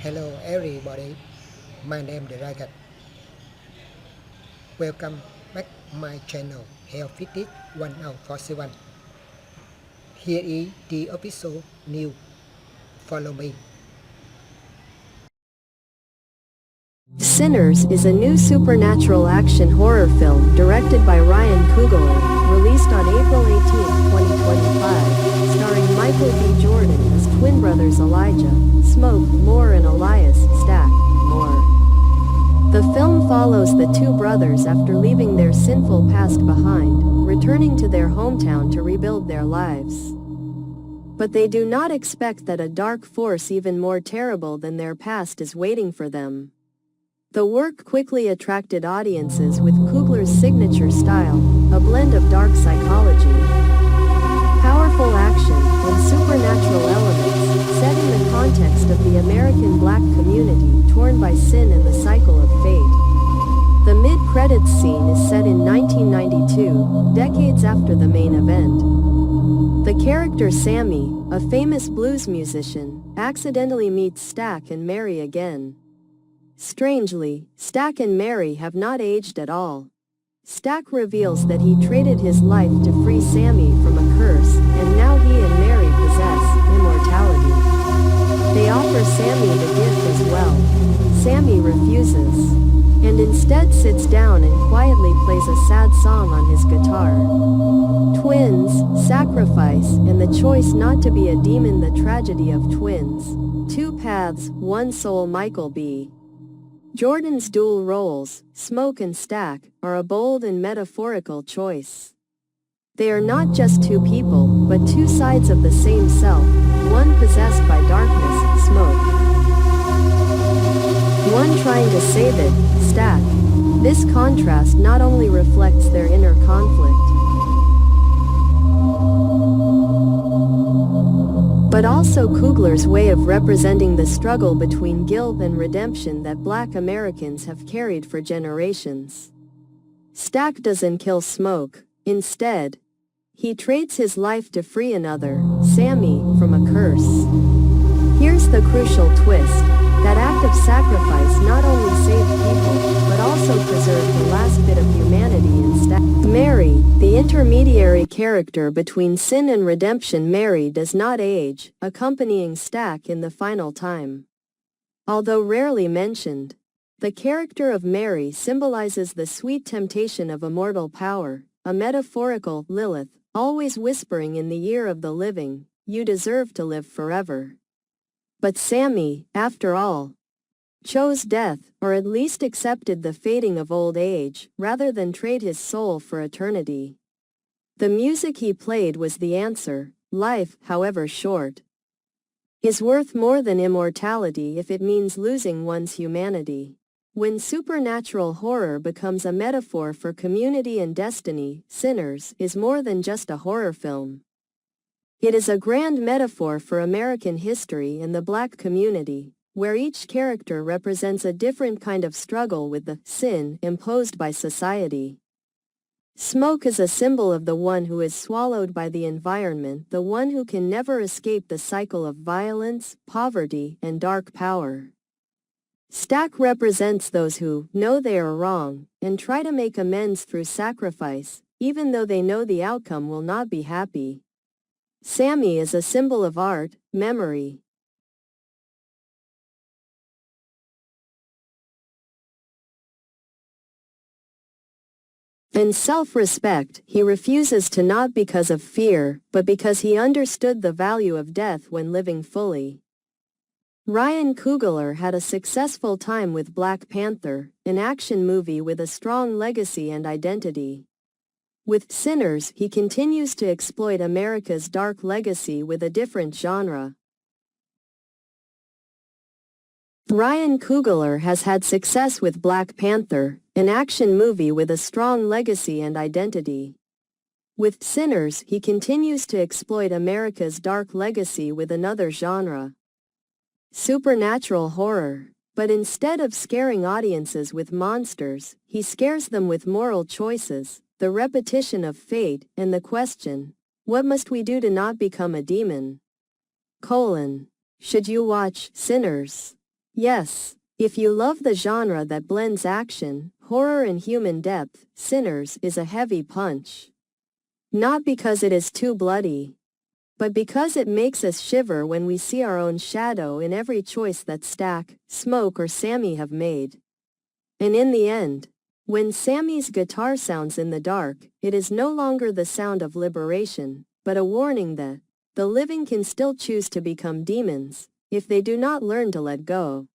Hello everybody, my name is Dragan. Welcome back my channel Health Fitness 1047. Here is the episode new. Follow me. Sinners is a new supernatural action horror film directed by Ryan Coogler, released on April 18, 2025, starring Michael B. Jordan as twin brothers Elijah, Smoke Moore and Elias Stack Moore. The film follows the two brothers after leaving their sinful past behind, returning to their hometown to rebuild their lives. But they do not expect that a dark force even more terrible than their past is waiting for them. The work quickly attracted audiences with Coogler's signature style, a blend of dark psychology, powerful action, and supernatural elements, set in the context of the American black community torn by sin and the cycle of fate. The mid-credits scene is set in 1992, decades after the main event. The character Sammy, a famous blues musician, accidentally meets Stack and Mary again. Strangely, Stack and Mary have not aged at all. Stack reveals that he traded his life to free Sammy from a curse, and now he and Mary possess immortality. They offer Sammy the gift as well. Sammy refuses, and instead sits down and quietly plays a sad song on his guitar. Twins, sacrifice, and the choice not to be a demon. The tragedy of twins. Two paths, one soul. Michael B. Jordan's dual roles, Smoke and Stack, are a bold and metaphorical choice. They are not just two people, but two sides of the same self, one possessed by darkness, Smoke. One trying to save it, Stack. This contrast not only reflects their inner conflict, but also Coogler's way of representing the struggle between guilt and redemption that Black Americans have carried for generations. Stack doesn't kill Smoke. Instead, he trades his life to free another, Sammy, from a curse. Here's the crucial twist. That act of sacrifice not only saved people, but also preserved the last bit of humanity in Stack. Mary, the intermediary character between sin and redemption. Mary does not age, accompanying Stack in the final time. Although rarely mentioned, the character of Mary symbolizes the sweet temptation of immortal power, a metaphorical Lilith, always whispering in the ear of the living, "You deserve to live forever." But Sammy, after all, chose death, or at least accepted the fading of old age, rather than trade his soul for eternity. The music he played was the answer. Life, however short, is worth more than immortality if it means losing one's humanity. When supernatural horror becomes a metaphor for community and destiny, Sinners is more than just a horror film. It is a grand metaphor for American history and the Black community, where each character represents a different kind of struggle with the sin imposed by society. Smoke is a symbol of the one who is swallowed by the environment, the one who can never escape the cycle of violence, poverty, and dark power. Stack represents those who know they are wrong and try to make amends through sacrifice, even though they know the outcome will not be happy. Sammy is a symbol of art, memory, and self-respect. He refuses to not because of fear, but because he understood the value of death when living fully. Ryan Coogler had a successful time with Black Panther, an action movie with a strong legacy and identity. With Sinners, he continues to exploit America's dark legacy with a different genre. Ryan Coogler has had success with Black Panther, an action movie with a strong legacy and identity. With Sinners, he continues to exploit America's dark legacy with another genre, supernatural horror. But instead of scaring audiences with monsters, he scares them with moral choices, the repetition of fate, and the question, what must we do to not become a demon? Should you watch Sinners? Yes, if you love the genre that blends action, horror and human depth, Sinners is a heavy punch. Not because it is too bloody, but because it makes us shiver when we see our own shadow in every choice that Stack, Smoke or Sammy have made. And in the end, when Sammy's guitar sounds in the dark, it is no longer the sound of liberation, but a warning that the living can still choose to become demons if they do not learn to let go.